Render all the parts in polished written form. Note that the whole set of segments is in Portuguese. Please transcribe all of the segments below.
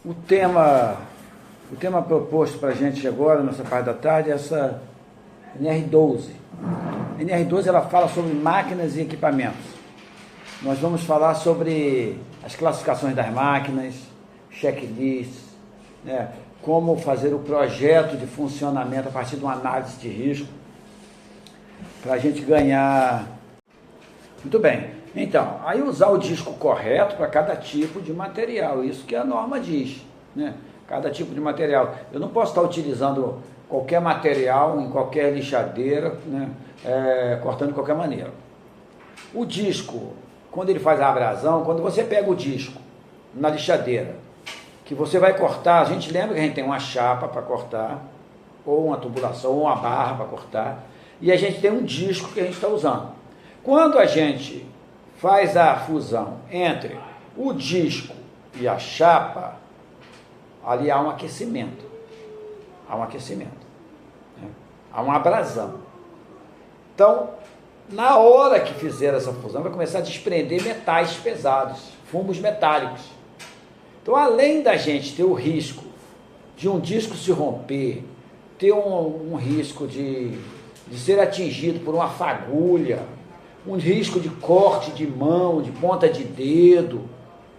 O tema proposto para a gente agora, nessa parte da tarde, é essa NR12. A NR12 ela fala sobre máquinas e equipamentos. Nós vamos falar sobre as classificações das máquinas, checklists, né, como fazer o projeto de funcionamento a partir de uma análise de risco, para a gente ganhar. Muito bem. Então, aí usar o disco correto para cada tipo de material, isso que a norma diz, né? Cada tipo de material. Eu não posso estar utilizando qualquer material em qualquer lixadeira, né? Cortando de qualquer maneira. O disco, quando ele faz a abrasão, quando você pega o disco na lixadeira, que você vai cortar, a gente lembra que a gente tem uma chapa para cortar, ou uma tubulação, ou uma barra para cortar, e a gente tem um disco que a gente está usando. Quando a gente faz a fusão entre o disco e a chapa, ali há um aquecimento. Há um aquecimento. Né? Há uma abrasão. Então, na hora que fizer essa fusão, vai começar a desprender metais pesados, fumos metálicos. Então, além da gente ter o risco de um disco se romper, ter um risco de ser atingido por uma fagulha, um risco de corte de mão, de ponta de dedo,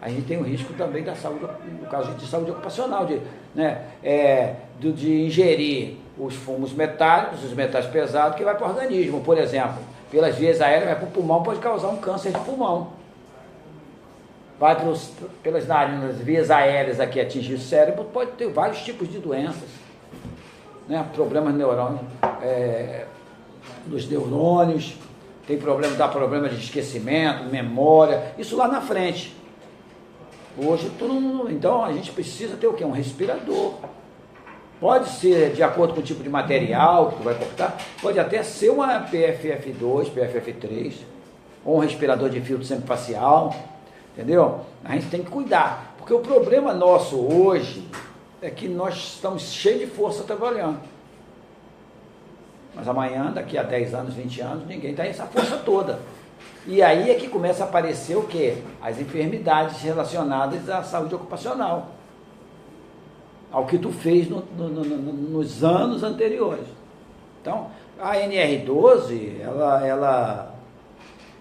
a gente tem o risco também da saúde, no caso de saúde ocupacional, de ingerir os fumos metálicos, os metais pesados, que vai para o organismo. Por exemplo, pelas vias aéreas, vai para o pulmão, pode causar um câncer de pulmão. Vai pelas narinas, vias aéreas aqui, atingir o cérebro, pode ter vários tipos de doenças, né? Problemas neurônios, dos neurônios, dá problema de esquecimento, memória, isso lá na frente. Hoje, então a gente precisa ter o quê? Um respirador. Pode ser de acordo com o tipo de material que tu vai cortar, pode até ser uma PFF2, PFF3, ou um respirador de filtro semifacial, entendeu? A gente tem que cuidar, porque o problema nosso hoje é que nós estamos cheios de força trabalhando. Mas amanhã, daqui a 10 anos, 20 anos, ninguém tem essa força toda. E aí é que começa a aparecer o quê? As enfermidades relacionadas à saúde ocupacional. Ao que tu fez nos anos anteriores. Então, a NR12,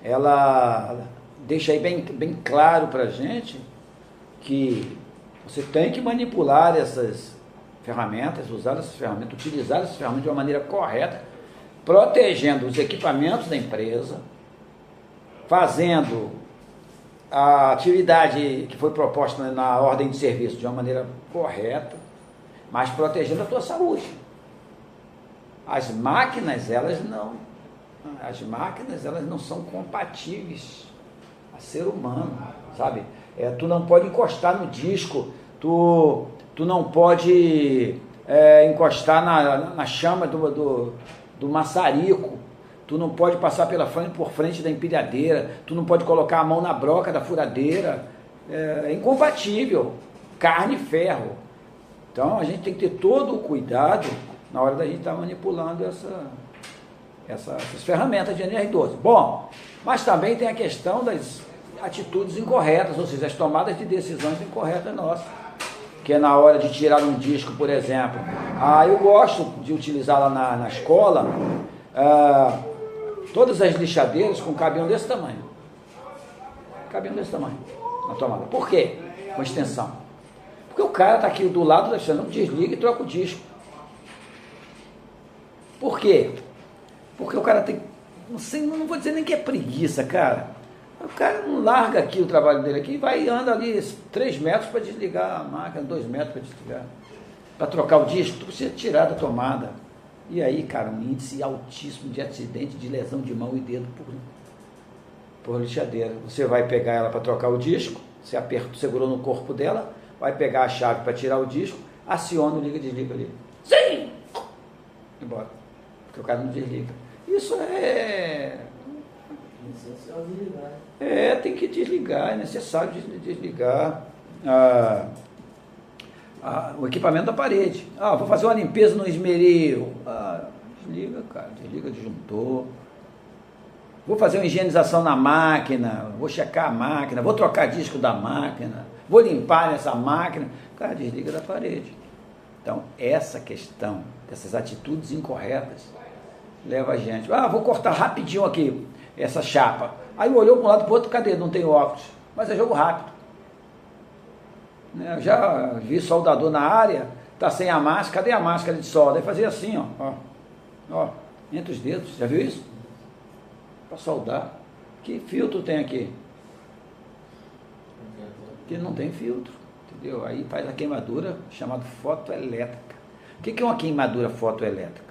ela deixa aí bem claro para a gente que você tem que manipular essas ferramentas, usar essas ferramentas, utilizar essas ferramentas de uma maneira correta, protegendo os equipamentos da empresa, fazendo a atividade que foi proposta na ordem de serviço de uma maneira correta, mas protegendo a tua saúde. As máquinas, elas não são compatíveis a ser humano, sabe? Tu não pode encostar no disco, tu não pode encostar na chama do maçarico, tu não pode passar por frente da empilhadeira, tu não pode colocar a mão na broca da furadeira, é incompatível, carne e ferro. Então a gente tem que ter todo o cuidado na hora da gente estar manipulando essas ferramentas de NR12. Bom, mas também tem a questão das atitudes incorretas, ou seja, as tomadas de decisões incorretas nossas, que é na hora de tirar um disco, por exemplo. Eu gosto de utilizar lá na escola todas as lixadeiras com caminhão desse tamanho. Caminhão desse tamanho na tomada. Por quê? Com extensão. Porque o cara está aqui do lado da lixadeira, não desliga e troca o disco. Por quê? Porque o cara tem, não vou dizer nem que é preguiça, cara. O cara não larga aqui o trabalho dele aqui e anda ali 3 metros para desligar a máquina, 2 metros para desligar. Para trocar o disco, tu precisa tirar da tomada. E aí, cara, um índice altíssimo de acidente, de lesão de mão e dedo por lixadeira. Você vai pegar ela para trocar o disco, você segurou no corpo dela, vai pegar a chave para tirar o disco, aciona, liga, desliga ali. Sim! Embora. Porque o cara não desliga. Isso é essencial desligar. Tem que desligar, é necessário desligar o equipamento da parede. Vou fazer uma limpeza no esmeril. Desliga, cara, desliga disjuntor. Vou fazer uma higienização na máquina, vou checar a máquina, vou trocar disco da máquina, vou limpar essa máquina. o cara desliga da parede. Então, essa questão, dessas atitudes incorretas, leva a gente, vou cortar rapidinho aqui essa chapa. Aí olhou para um lado e para o outro, cadê? Não tem óculos. Mas é jogo rápido. Eu já vi soldador na área, está sem a máscara, cadê a máscara de solda? Aí fazia assim, ó, entre os dedos, já viu isso? Para soldar. Que filtro tem aqui? Que não tem filtro, entendeu? Aí faz a queimadura chamada fotoelétrica. O que é uma queimadura fotoelétrica?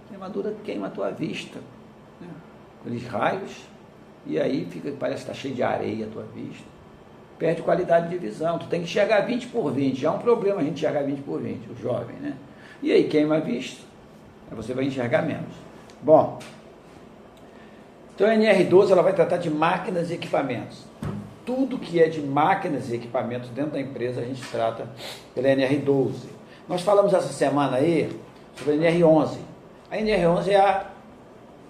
Queimadura queima a tua vista, né? Aqueles raios, e aí parece que está cheio de areia a tua vista. Perde qualidade de visão, tu tem que enxergar 20 por 20, já é um problema a gente enxergar 20 por 20, o jovem, né? E aí queima a vista, aí você vai enxergar menos. Bom, então a NR12 ela vai tratar de máquinas e equipamentos. Tudo que é de máquinas e equipamentos dentro da empresa a gente trata pela NR12. Nós falamos essa semana aí sobre a NR11. A NR11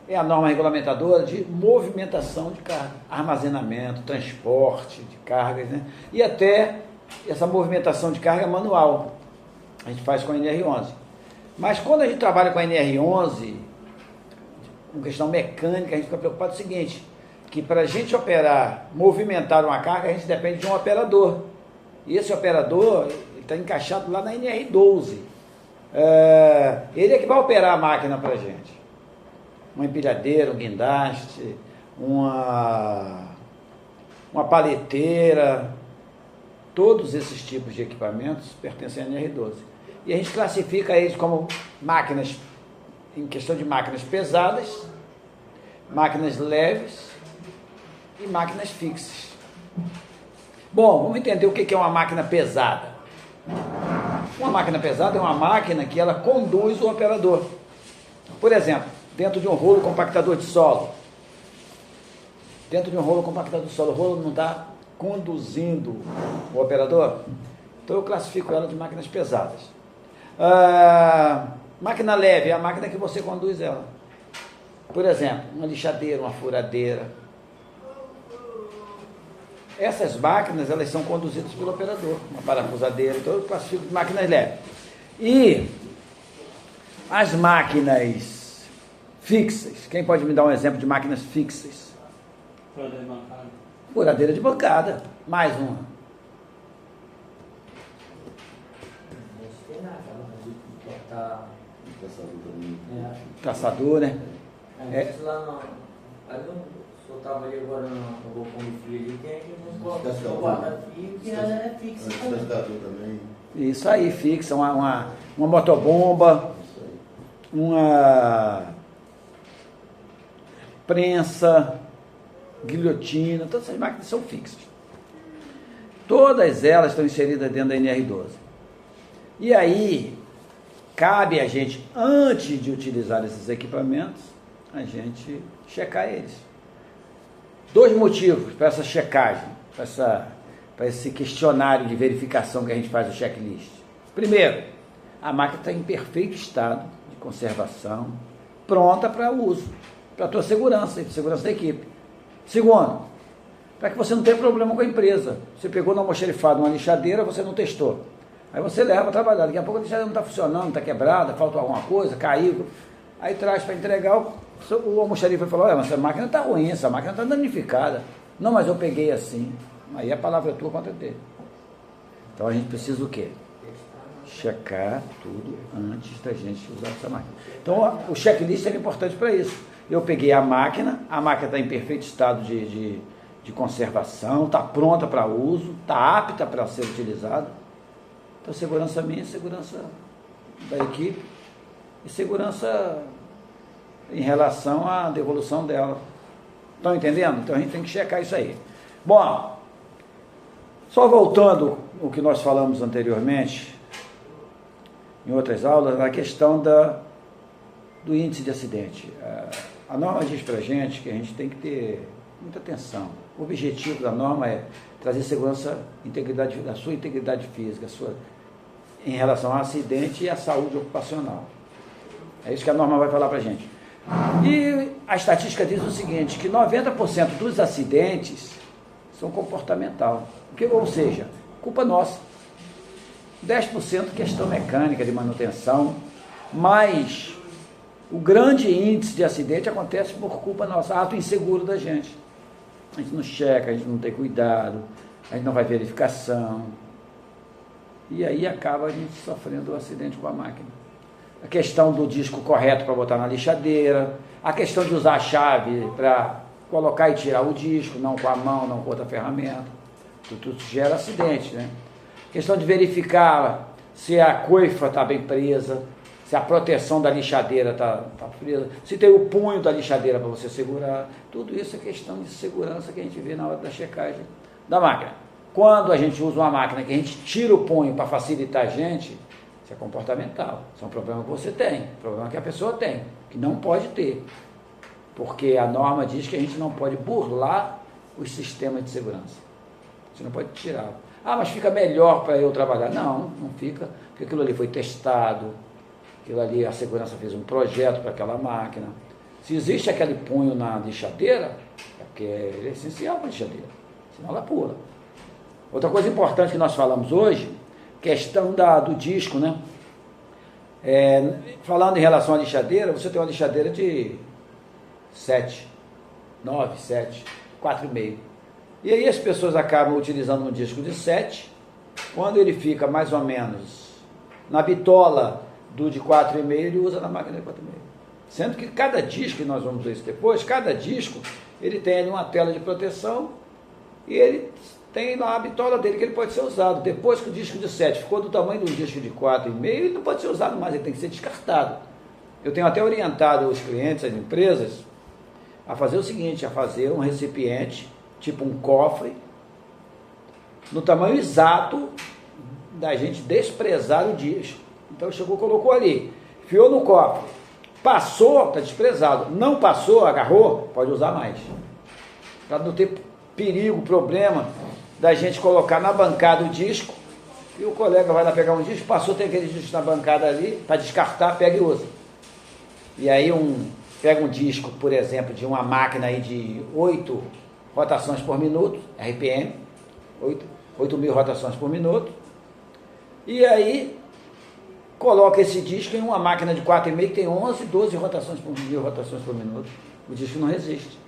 é a norma regulamentadora de movimentação de carga, armazenamento, transporte de cargas, né? E até essa movimentação de carga manual a gente faz com a NR11. Mas quando a gente trabalha com a NR11, com questão mecânica, a gente fica preocupado com o seguinte, que para a gente operar, movimentar uma carga, a gente depende de um operador. E esse operador está encaixado lá na NR12. Ele é que vai operar a máquina para a gente. Uma empilhadeira, um guindaste, uma paleteira, todos esses tipos de equipamentos pertencem à NR12. E a gente classifica eles como máquinas, em questão de máquinas pesadas, máquinas leves e máquinas fixas. Bom, vamos entender o que é uma máquina pesada. Uma máquina pesada é uma máquina que ela conduz o operador. Por exemplo, dentro de um rolo compactador de solo. Dentro de um rolo compactador de solo, o rolo não está conduzindo o operador? Então eu classifico ela de máquinas pesadas. Máquina leve é a máquina que você conduz ela. Por exemplo, uma lixadeira, uma furadeira. Essas máquinas, elas são conduzidas pelo operador. Uma parafusadeira, então eu classifico de máquinas leves. E as máquinas fixas, quem pode me dar um exemplo de máquinas fixas? Furadeira de bancada. Furadeira de bancada, mais uma. Caçador, né? Aí eu estava ali agora no balcão do frio ali, tem aqui uns guarda-fio que é fixo. Também. Isso aí, fixa, uma motobomba, uma prensa, guilhotina, todas essas máquinas são fixas. Todas elas estão inseridas dentro da NR12. E aí, cabe a gente, antes de utilizar esses equipamentos, a gente checar eles. 2 motivos para essa checagem, para esse questionário de verificação que a gente faz no checklist. Primeiro, a máquina está em perfeito estado de conservação, pronta para uso, para a tua segurança e segurança da equipe. Segundo, para que você não tenha problema com a empresa. Você pegou no almoxarifado uma lixadeira, você não testou. Aí você leva para trabalhar, daqui a pouco a lixadeira não está funcionando, está quebrada, falta alguma coisa, caiu. Aí traz para entregar, o almoxarifa falou, mas essa máquina está ruim, essa máquina está danificada. Não, mas eu peguei assim. Aí a palavra é tua contra dele. Então a gente precisa o quê? Checar tudo antes da gente usar essa máquina. Então o checklist é importante para isso. Eu peguei a máquina está em perfeito estado de conservação, está pronta para uso, está apta para ser utilizada. Então segurança minha, segurança da equipe e segurança em relação à devolução dela. Estão entendendo? Então a gente tem que checar isso aí. Bom, só voltando ao que nós falamos anteriormente, em outras aulas, a questão do índice de acidente. A norma diz para a gente que a gente tem que ter muita atenção. O objetivo da norma é trazer segurança, integridade, a sua integridade física, em relação ao acidente e à saúde ocupacional. É isso que a norma vai falar para a gente. E a estatística diz o seguinte, que 90% dos acidentes são comportamental. Ou seja, culpa nossa. 10% questão mecânica de manutenção, mas o grande índice de acidente acontece por culpa nossa, ato inseguro da gente. A gente não checa, a gente não tem cuidado, a gente não vai verificação. E aí acaba a gente sofrendo um acidente com a máquina. A questão do disco correto para botar na lixadeira, a questão de usar a chave para colocar e tirar o disco, não com a mão, não com outra ferramenta. Tudo gera acidente, né? A questão de verificar se a coifa está bem presa, se a proteção da lixadeira está presa, se tem o punho da lixadeira para você segurar. Tudo isso é questão de segurança que a gente vê na hora da checagem da máquina. Quando a gente usa uma máquina que a gente tira o punho para facilitar a gente, isso é comportamental. Isso é um problema que você tem, um problema que a pessoa tem, que não pode ter. Porque a norma diz que a gente não pode burlar os sistemas de segurança. Você não pode tirar. Ah, mas fica melhor para eu trabalhar. Não, não fica, porque aquilo ali foi testado, aquilo ali, a segurança fez um projeto para aquela máquina. Se existe aquele punho na lixadeira, é porque ele é essencial para a lixadeira, senão ela pula. Outra coisa importante que nós falamos hoje, questão do disco, né? Falando em relação à lixadeira, você tem uma lixadeira de 7, 9, 7, 4,5. E aí as pessoas acabam utilizando um disco de 7, quando ele fica mais ou menos na bitola do de 4,5, ele usa na máquina de 4,5. Sendo que cada disco, e nós vamos ver isso depois, cada disco, ele tem ali uma tela de proteção e ele tem lá a bitola dele que ele pode ser usado. Depois que o disco de 7 ficou do tamanho de um disco de 4,5, ele não pode ser usado mais, ele tem que ser descartado. Eu tenho até orientado os clientes, as empresas, a fazer o seguinte, a fazer um recipiente, tipo um cofre, no tamanho exato da gente desprezar o disco. Então chegou, colocou ali, enfiou no cofre, passou, está desprezado, não passou, agarrou, pode usar mais. Para não ter perigo, problema da gente colocar na bancada o disco, e o colega vai lá pegar um disco, passou, tem aquele disco na bancada ali, para descartar, pega e usa. E aí pega um disco, por exemplo, de uma máquina aí de 8 rotações por minuto, RPM, 8.000 rotações por minuto, e aí coloca esse disco em uma máquina de 4,5 que tem 11, 12 rotações por 1.000 rotações por minuto. O disco não resiste.